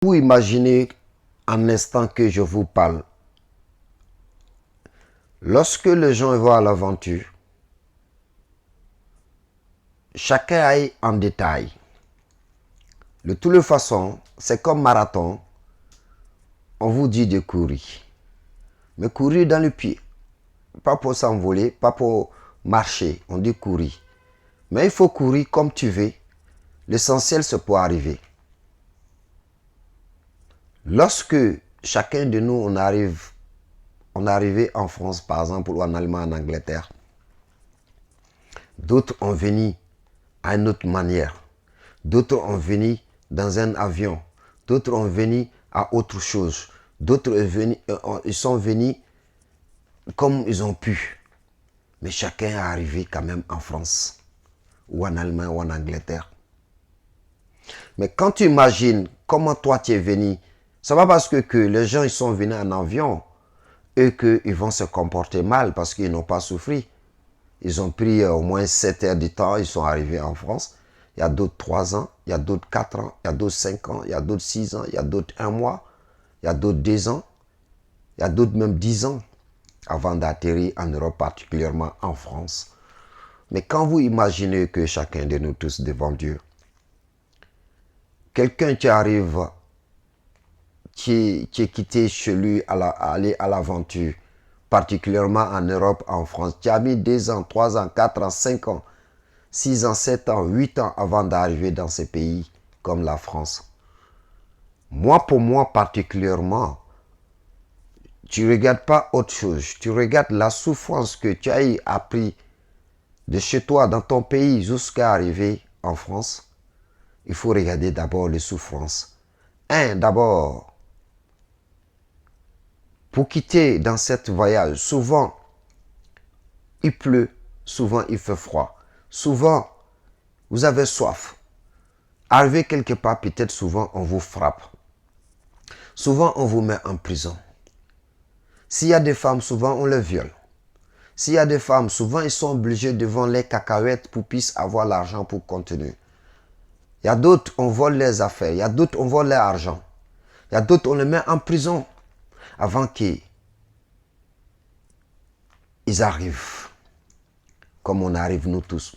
Vous imaginez un instant que je vous parle. Lorsque les gens vont à l'aventure, chacun aille en détail. De toutes les façons, c'est comme marathon. On vous dit de courir. Mais courir dans le pied. Pas pour s'envoler, pas pour marcher. On dit courir. Mais il faut courir comme tu veux. L'essentiel, c'est pour arriver. Lorsque chacun de nous, on est arrivé en France, par exemple, ou en Allemagne, en Angleterre, d'autres ont venu à une autre manière. D'autres ont venu dans un avion. D'autres ont venu à autre chose. D'autres ils sont venus comme ils ont pu. Mais chacun est arrivé quand même en France, ou en Allemagne, ou en Angleterre. Mais quand tu imagines comment toi tu es venu, c'est pas parce que les gens ils sont venus en avion et qu'ils vont se comporter mal parce qu'ils n'ont pas souffert. Ils ont pris au moins 7 heures de temps, ils sont arrivés en France. Il y a d'autres 3 ans, il y a d'autres 4 ans, il y a d'autres 5 ans, il y a d'autres 6 ans, il y a d'autres 1 mois, il y a d'autres 2 ans, il y a d'autres même 10 ans avant d'atterrir en Europe, particulièrement en France. Mais quand vous imaginez que chacun de nous tous devant Dieu, quelqu'un qui arrive, qui est quitté chez lui aller à l'aventure, particulièrement en Europe, en France, qui a mis 2 ans, 3 ans, 4 ans, 5 ans, 6 ans, 7 ans, 8 ans avant d'arriver dans ces pays comme la France. Moi, pour moi particulièrement, tu ne regardes pas autre chose. Tu regardes la souffrance que tu as appris de chez toi, dans ton pays, jusqu'à arriver en France. Il faut regarder d'abord les souffrances. D'abord, pour quitter dans cette voyage, souvent, il pleut, souvent il fait froid. Souvent, vous avez soif. Arrivé quelque part, peut-être souvent on vous frappe. Souvent on vous met en prison. S'il y a des femmes, souvent on les viole. S'il y a des femmes, souvent ils sont obligés de vendre les cacahuètes pour puissent avoir l'argent pour continuer. Il y a d'autres, on vole les affaires. Il y a d'autres, on vole leur argent. Il y a d'autres, on les met en prison avant qu'ils arrivent. Comme on arrive nous tous.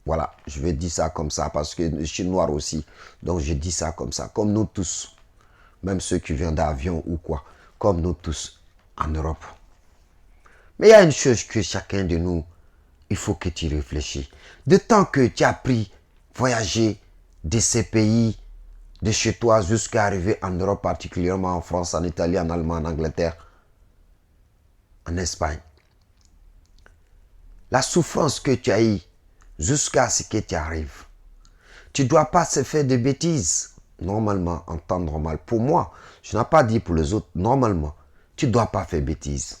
Voilà, je vais dire ça comme ça parce que je suis noir aussi. Donc je dis ça comme ça, comme nous tous. Même ceux qui viennent d'avion ou quoi. Comme nous tous en Europe. Mais il y a une chose que chacun de nous, il faut que tu réfléchisses. De temps que tu as pris, voyager de ces pays, de chez toi jusqu'à arriver en Europe, particulièrement en France, en Italie, en Allemagne, en Angleterre, en Espagne. La souffrance que tu as eue jusqu'à ce que tu arrives. Tu ne dois pas se faire de bêtises. Normalement, en temps normal. Pour moi, je n'ai pas dit pour les autres, normalement, tu ne dois pas faire bêtises.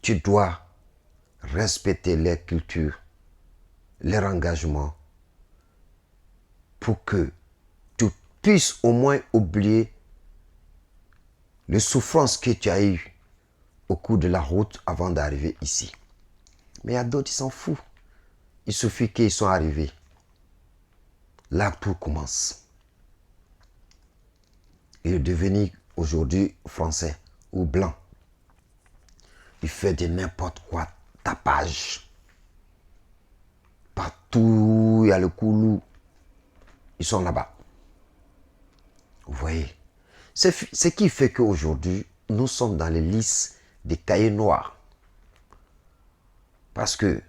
Tu dois respecter les cultures, leur engagement, pour que tu puisses au moins oublier les souffrances que tu as eues au cours de la route avant d'arriver ici. Mais il y a d'autres, ils s'en foutent. Il suffit qu'ils soient arrivés. Là, tout commence. Il est devenu aujourd'hui français ou blanc. Il fait de n'importe quoi, tapage. Partout, il y a le coulou. Ils sont là-bas. Vous voyez? C'est ce qui fait qu'aujourd'hui, nous sommes dans les listes des cahiers noirs. Parce que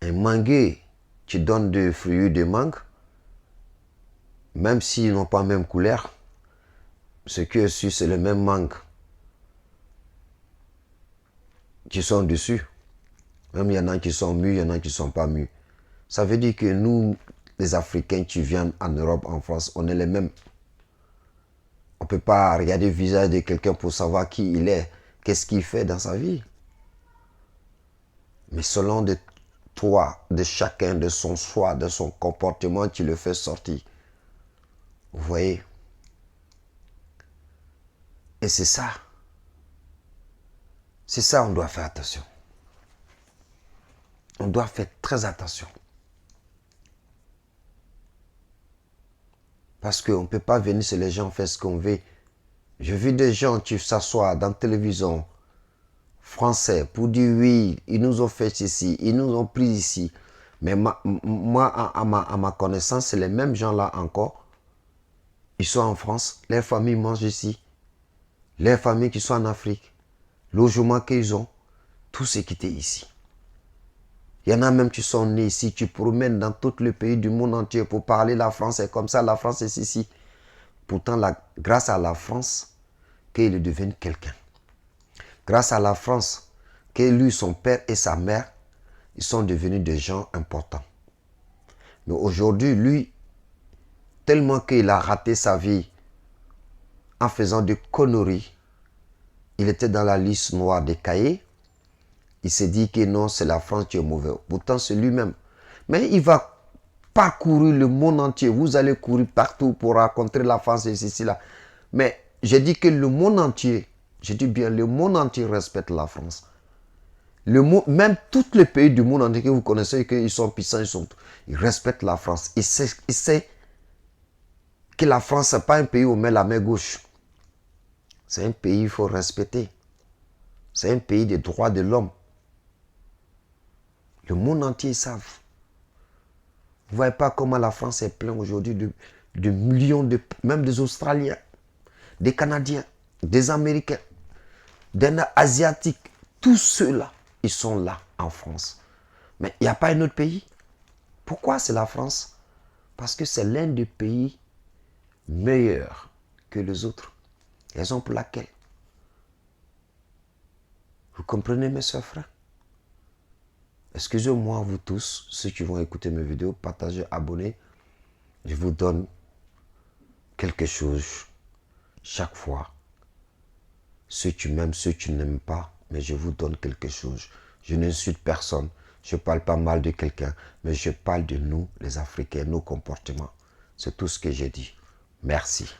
un manguier qui donne des fruits de mangue, même s'ils n'ont pas la même couleur, ce qui est sûr, c'est le même mangue qui sont dessus. Même il y en a qui sont mûrs, il y en a qui ne sont pas mûrs. Ça veut dire que nous, les Africains qui viennent en Europe, en France, on est les mêmes. On ne peut pas regarder le visage de quelqu'un pour savoir qui il est, qu'est-ce qu'il fait dans sa vie. Mais selon de toi, de chacun, de son choix, de son comportement, tu le fais sortir. Vous voyez? Et c'est ça. C'est ça, on doit faire attention. On doit faire très attention. Parce qu'on ne peut pas venir sur les gens faire ce qu'on veut. Je vis des gens qui s'assoient dans la télévision français pour dire oui, ils nous ont fait ici, ils nous ont pris ici. Mais moi, à ma connaissance, c'est les mêmes gens-là encore. Ils sont en France, leurs familles mangent ici. Leurs familles qui sont en Afrique, logement qu'ils ont, tout ce qui était ici. Il y en a même qui sont nés ici, qui promènent dans tout le pays du monde entier pour parler la France. C'est comme ça, la France est ici. Pourtant, grâce à la France, qu'il est devenu quelqu'un. Grâce à la France, que lui, son père et sa mère, ils sont devenus des gens importants. Mais aujourd'hui, lui, tellement qu'il a raté sa vie en faisant des conneries, il était dans la liste noire des cahiers. Il s'est dit que non, c'est la France qui est mauvaise. Pourtant, c'est lui-même. Mais il va parcourir le monde entier. Vous allez courir partout pour rencontrer la France et ceci, là. Mais j'ai dit que le monde entier, je dis bien, le monde entier respecte la France. Même tous les pays du monde entier que vous connaissez, qu'ils sont puissants, ils respectent la France. Ils savent que la France, ce n'est pas un pays où on met la main gauche. C'est un pays qu'il faut respecter. C'est un pays des droits de l'homme. Le monde entier, ils savent. Vous ne voyez pas comment la France est pleine aujourd'hui de millions, même des Australiens, des Canadiens, des Américains, des Asiatiques. Tous ceux-là, ils sont là en France. Mais il n'y a pas un autre pays. Pourquoi c'est la France? Parce que c'est l'un des pays meilleurs que les autres. Raison pour laquelle. Vous comprenez, mes soeurs, frères? Excusez-moi, vous tous, ceux qui vont écouter mes vidéos, partagez, abonnez. Je vous donne quelque chose chaque fois. Ceux qui m'aiment, ceux qui n'aiment pas, mais je vous donne quelque chose. Je n'insulte personne. Je ne parle pas mal de quelqu'un, mais je parle de nous, les Africains, nos comportements. C'est tout ce que j'ai dit. Merci.